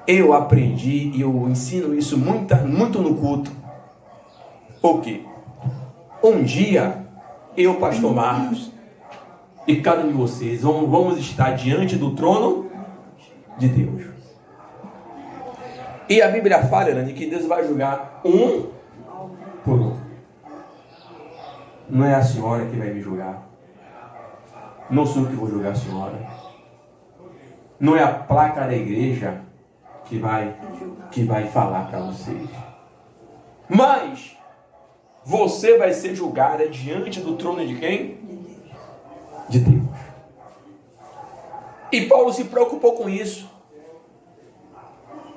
Eu aprendi e eu ensino isso muito no culto. Por quê? Um dia, eu, pastor Marcos, e cada um de vocês, vamos estar diante do trono de Deus. E a Bíblia fala, né, de que Deus vai julgar um por um. Não é a senhora que vai me julgar. Não sou eu que vou julgar a senhora. Não é a placa da igreja que vai falar para vocês. Mas você vai ser julgada diante do trono de quem? De Deus. E Paulo se preocupou com isso.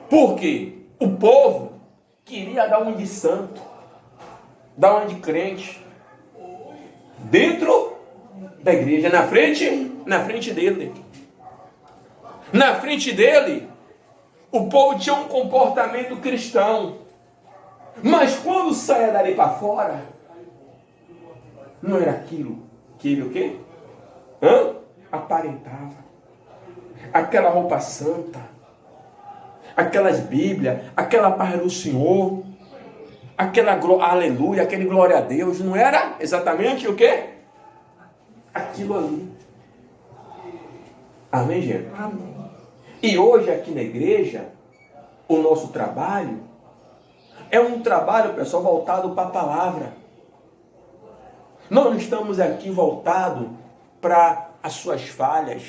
Porque o povo queria dar um de santo, dar um de crente, dentro da igreja, na frente dele. Na frente dele, o povo tinha um comportamento cristão. Mas quando saia dali para fora, não era aquilo que ele o quê? Aparentava. Aquela roupa santa, aquelas Bíblias, aquela paz do Senhor, aquela aleluia, aquele glória a Deus, não era exatamente o quê? Aquilo ali. Amém, gente? Amém. E hoje aqui na igreja, o nosso trabalho é um trabalho, pessoal, voltado para a palavra. Nós não estamos aqui voltados para as suas falhas,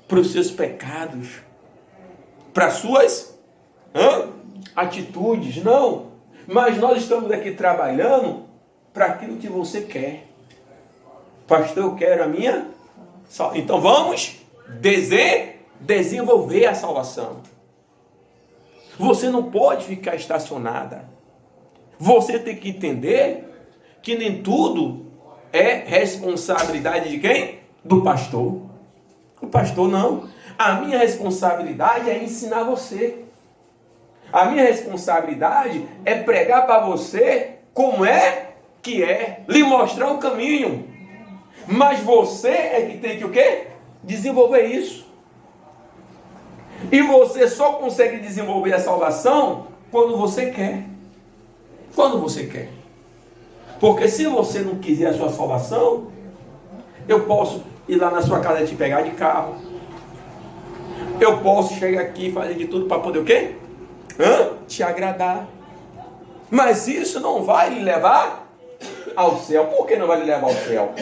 para os seus pecados, para as suas atitudes, não. Mas nós estamos aqui trabalhando para aquilo que você quer. Pastor, eu quero a minha salvação. Então vamos desenvolver a salvação. Você não pode ficar estacionada. Você tem que entender que nem tudo é responsabilidade de quem? Do pastor. O pastor não. A minha responsabilidade é ensinar você. A minha responsabilidade é pregar para você como é que é, lhe mostrar o caminho. Mas você é que tem que o quê? Desenvolver isso. E você só consegue desenvolver a salvação quando você quer. Quando você quer. Porque se você não quiser a sua salvação, eu posso ir lá na sua casa e te pegar de carro. Eu posso chegar aqui e fazer de tudo para poder o quê? Te agradar. Mas isso não vai lhe levar ao céu. Por que não vai lhe levar ao céu?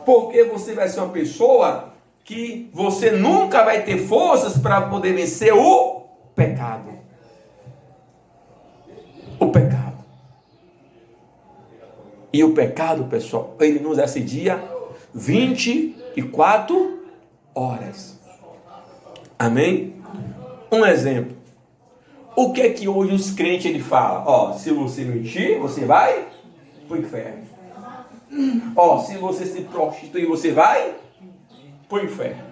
Porque você vai ser uma pessoa que você nunca vai ter forças para poder vencer o pecado. O pecado. E o pecado, pessoal, ele nos assedia 24 horas. Amém? Um exemplo. O que é que hoje os crentes ele falam? Se você mentir, você vai para o inferno. Se você se prostituir, você vai para o inferno.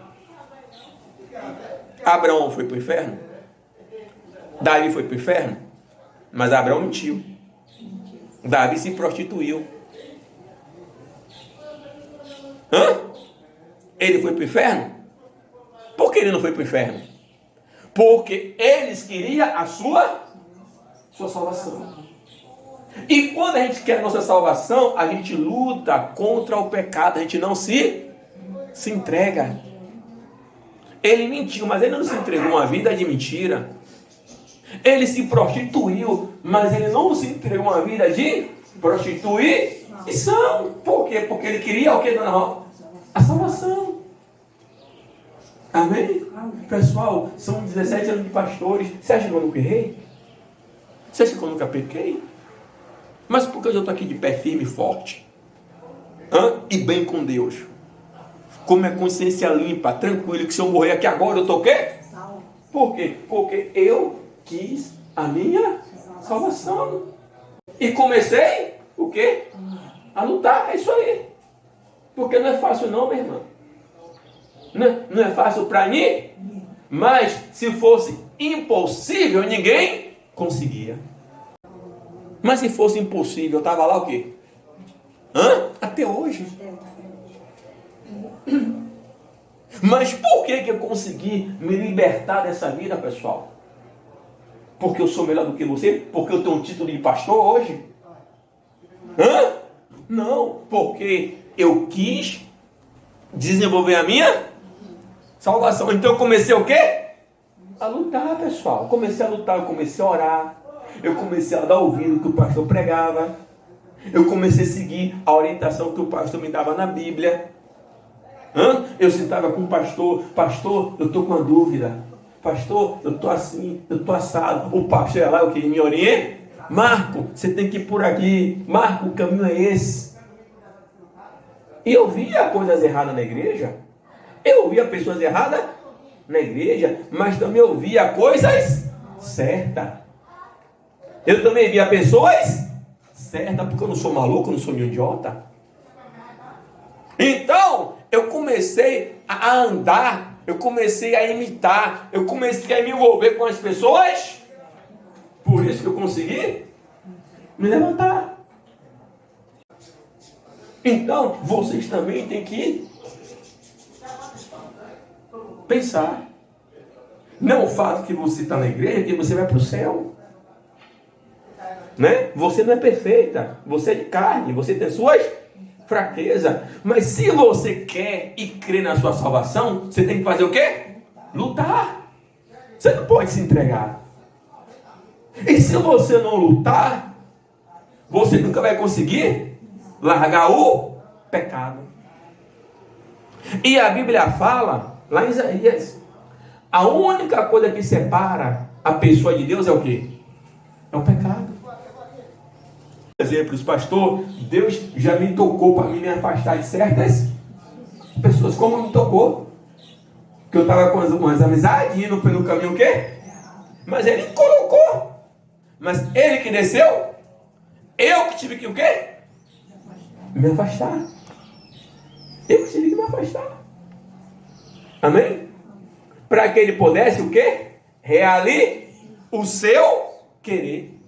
Abraão foi para o inferno? Davi foi para o inferno? Mas Abraão mentiu. Davi se prostituiu. Ele foi para o inferno? Por que ele não foi para o inferno? Porque eles queriam a sua salvação. E quando a gente quer a nossa salvação, a gente luta contra o pecado. A gente não se entrega. Ele mentiu, mas ele não se entregou uma vida de mentira. Ele se prostituiu, mas ele não se entregou uma vida de prostituição. Por quê? Porque ele queria o que, dona Rosa? A salvação. Amém? Pessoal, são 17 anos de pastores. Você acha que eu nunca errei? Você acha que eu nunca pequei? Mas por que eu estou aqui de pé firme e forte? E bem com Deus? Com minha consciência limpa, tranquilo, que se eu morrer aqui agora, eu estou o quê? Por quê? Porque eu quis a minha salvação. E comecei, o quê? A lutar, é isso aí. Porque não é fácil não, minha irmã. Não é fácil para mim. Mas se fosse impossível, ninguém conseguia. Mas se fosse impossível, eu estava lá o quê? Até hoje. Mas por que eu consegui me libertar dessa vida, pessoal? Porque eu sou melhor do que você? Porque eu tenho um título de pastor hoje? Hã? Não, porque eu quis desenvolver a minha salvação. Então eu comecei o quê? A lutar, pessoal. Eu comecei a lutar, eu comecei a orar. Eu comecei a dar ouvido que o pastor pregava. Eu comecei a seguir a orientação que o pastor me dava na Bíblia. Eu sentava com o pastor. Pastor, eu estou com uma dúvida. Pastor, eu estou assim, eu estou assado. O pastor ia lá, o que? Me orienta. Marco, você tem que ir por aqui. Marco, o caminho é esse. E eu via coisas erradas na igreja. Eu via pessoas erradas na igreja. Mas também eu via coisas certas. Eu também via pessoas certas. Porque eu não sou maluco, eu não sou nenhum idiota. Então, eu comecei a andar. Eu comecei a imitar. Eu comecei a me envolver com as pessoas. Por isso que eu consegui me levantar. Então, vocês também têm que pensar. Não o fato que você está na igreja, que você vai para o céu. Né? Você não é perfeita. Você é de carne. Você tem suas fraquezas. Mas se você quer e crê na sua salvação, você tem que fazer o quê? Lutar. Você não pode se entregar. E se você não lutar, você nunca vai conseguir largar o pecado. E a Bíblia fala, lá em Isaías, a única coisa que separa a pessoa de Deus é o quê? É o pecado. Exemplos, pastor, Deus já me tocou para me afastar de certas pessoas. Como me tocou? Que eu estava com umas amizades, indo pelo caminho o quê? Mas Ele colocou. Mas Ele que desceu, eu que tive que o quê? Me afastar. Eu que tive que me afastar. Amém? Para que Ele pudesse o quê? Realizar o seu querer.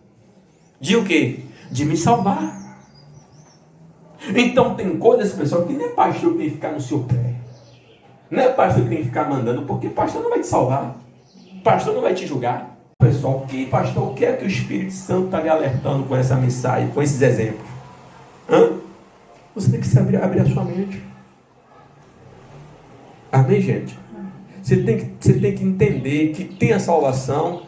De o quê? De me salvar. Então tem coisas, pessoal, que nem é pastor que tem que ficar no seu pé. Não é pastor que tem que ficar mandando, porque pastor não vai te salvar. Pastor não vai te julgar. Pessoal, pastor, o que é que o Espírito Santo está lhe alertando com essa mensagem, com esses exemplos? Você tem que abrir a sua mente. Amém, gente? Você tem que entender que tem a salvação,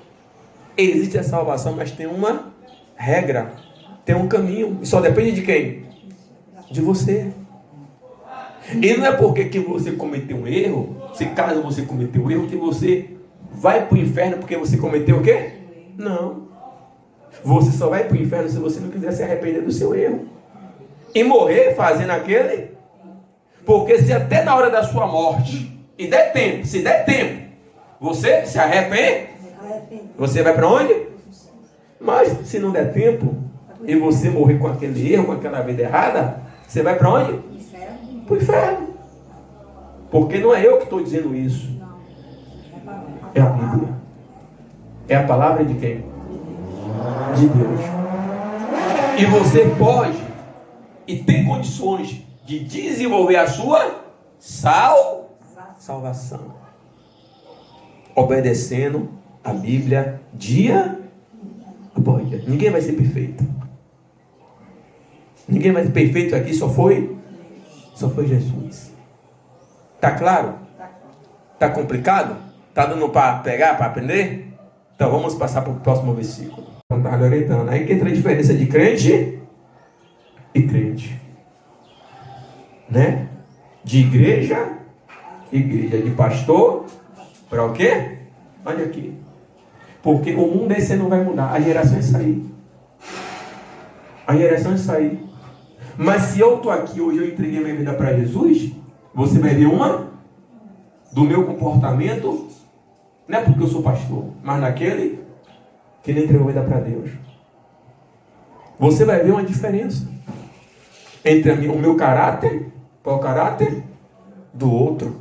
existe a salvação, mas tem uma regra, tem um caminho, e só depende de quem? De você. E não é porque que você cometeu um erro, se caso você cometeu um erro, que você vai para o inferno porque você cometeu o quê? Não. Você só vai para o inferno se você não quiser se arrepender do seu erro. E morrer fazendo aquele. Porque se até na hora da sua morte, e der tempo, se der tempo, você se arrepende, você vai para onde? Mas se não der tempo, e você morrer com aquele erro, com aquela vida errada, você vai para onde? Para o inferno. Porque não é eu que estou dizendo isso. É a Bíblia. É a palavra de quem? De Deus. E você pode e tem condições de desenvolver a sua salvação. Obedecendo a Bíblia dia após dia. Ninguém vai ser perfeito. Ninguém vai ser perfeito aqui, só foi Jesus. Tá claro? Tá complicado? Tá dando para pegar, para aprender? Então vamos passar para o próximo versículo. Então tá orientando. Aí que entra a diferença de crente e crente. Né? De igreja, de pastor, para o quê? Olha aqui. Porque o mundo esse não vai mudar. A geração é sair. A geração é sair. Mas se eu estou aqui hoje, eu entreguei minha vida para Jesus, você vai ver uma do meu comportamento, não é porque eu sou pastor, mas naquele que ele entregou a vida para Deus. Você vai ver uma diferença entre o meu caráter para o caráter do outro.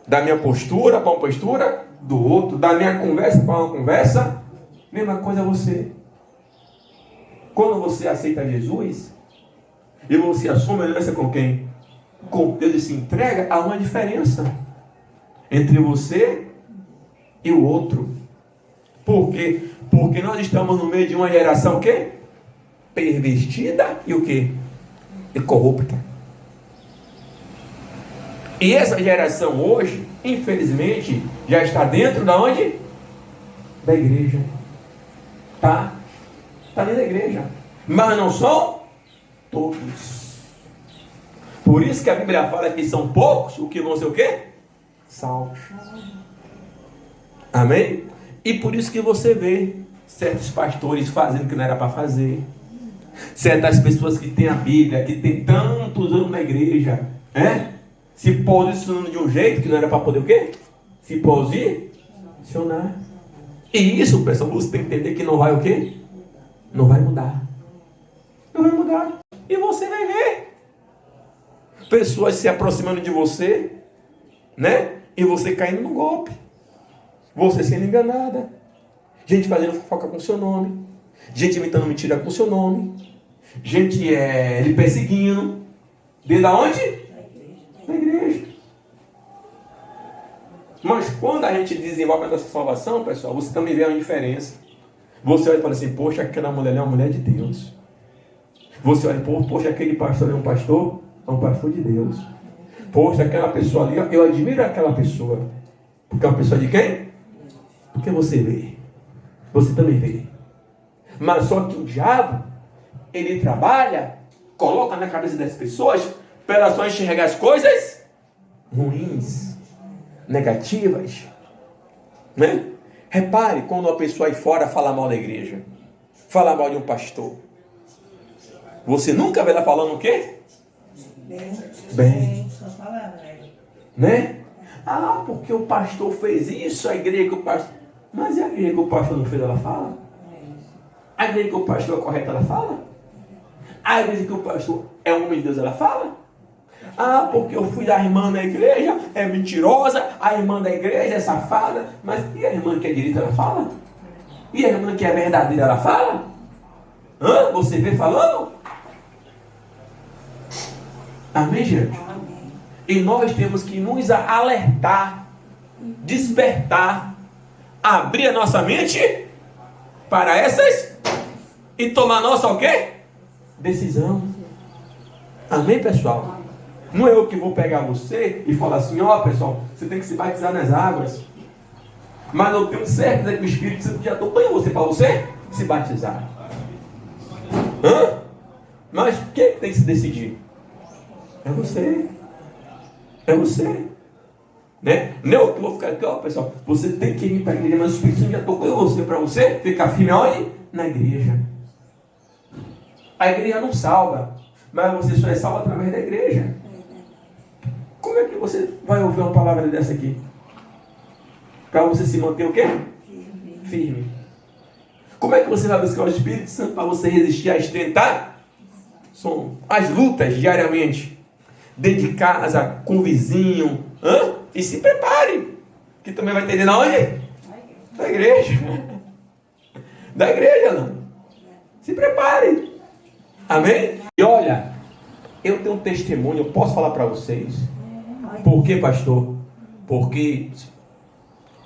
Da minha postura para uma postura do outro. Da minha conversa para uma conversa. Mesma coisa você. Quando você aceita Jesus e você assume a aliança com quem? Com Deus e se entrega, há uma diferença entre você e o outro. Por quê? Porque nós estamos no meio de uma geração o quê? Pervertida e o quê? E corrupta. E essa geração hoje, infelizmente, já está dentro da onde? Da igreja. Tá? Está dentro da igreja. Mas não são todos. Por isso que a Bíblia fala que são poucos, o que vão ser o quê? Salvos. Amém? E por isso que você vê certos pastores fazendo o que não era para fazer. Certas pessoas que têm a Bíblia, que tem tantos anos na igreja, se posicionando de um jeito que não era para poder o quê? Se posicionar. E isso, pessoal, você tem que entender que não vai o quê? Não vai mudar. Não vai mudar. E você vai ver pessoas se aproximando de você, e você caindo no golpe. Você sendo enganada. Gente fazendo fofoca com seu nome. Gente inventando mentira com seu nome. Gente lhe perseguindo. Desde onde? Da igreja. Mas quando a gente desenvolve a nossa salvação, pessoal, você também vê a diferença. Você olha e fala assim, poxa, aquela mulher é uma mulher de Deus. Você olha, poxa, aquele pastor é um pastor de Deus. Poxa, aquela pessoa ali, eu admiro aquela pessoa. Porque é uma pessoa de quem? Porque você vê. Você também vê. Mas só que o diabo, ele trabalha, coloca na cabeça das pessoas, para elas só enxergar as coisas ruins, negativas. Repare quando uma pessoa aí fora fala mal da igreja, fala mal de um pastor. Você nunca vê ela falando o quê? Bem. Ah, porque o pastor fez isso, a igreja que o pastor... Mas e a igreja que o pastor não fez, ela fala? A igreja que o pastor é correta, ela fala? A igreja que o pastor é homem de Deus, ela fala? Ah, porque eu fui da irmã na igreja, é mentirosa, a irmã da igreja é safada. Mas e a irmã que é direita, ela fala? E a irmã que é verdadeira, ela fala? Você vê falando? Amém, gente? E nós temos que nos alertar, despertar, abrir a nossa mente para essas e tomar nossa o quê? Decisão. Amém, pessoal? Não é eu que vou pegar você e falar assim, pessoal, você tem que se batizar nas águas. Mas eu tenho certeza que o Espírito Santo já acompanha você para você se batizar. Mas quem tem que se decidir? É você. É você. Não é eu que vou ficar aqui, pessoal. Você tem que ir para a igreja, mas o Espírito Santo já tocou em você para você ficar firme onde? Na igreja. A igreja não salva, mas você só é salvo através da igreja. Como é que você vai ouvir uma palavra dessa aqui? Para você se manter o quê? Firme. Como é que você vai buscar o Espírito Santo para você resistir às as lutas diariamente? Dentro de casa, com o vizinho. E se prepare. Que também vai ter na onde? Da igreja. Da igreja, não. Se prepare. Amém? E olha, eu tenho um testemunho, eu posso falar para vocês. Por quê, pastor? Porque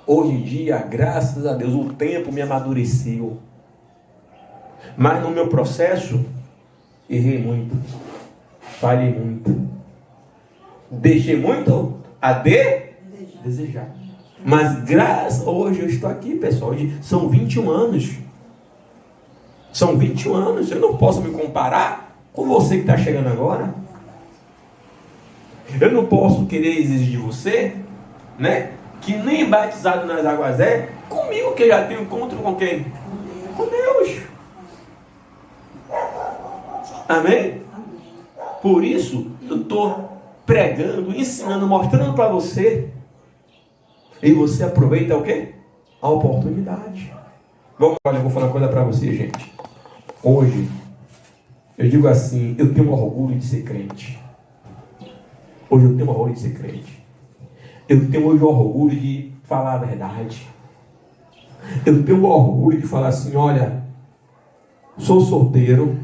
hoje em dia, graças a Deus, o tempo me amadureceu. Mas no meu processo, errei muito. Falhei muito. Deixei muito a desejar. Mas hoje eu estou aqui, pessoal. Hoje são 21 anos. São 21 anos. Eu não posso me comparar com você que está chegando agora. Eu não posso querer exigir de você, que nem batizado nas águas é, comigo que eu já tenho encontro com quem? Com Deus. Amém? Por isso, eu estou pregando, ensinando, mostrando para você. E você aproveita o quê? A oportunidade. Olha, eu vou falar uma coisa para você, gente. Hoje, eu digo assim, eu tenho orgulho de ser crente. Hoje eu tenho orgulho de ser crente. Eu tenho hoje orgulho de falar a verdade. Eu tenho orgulho de falar assim, olha, sou solteiro,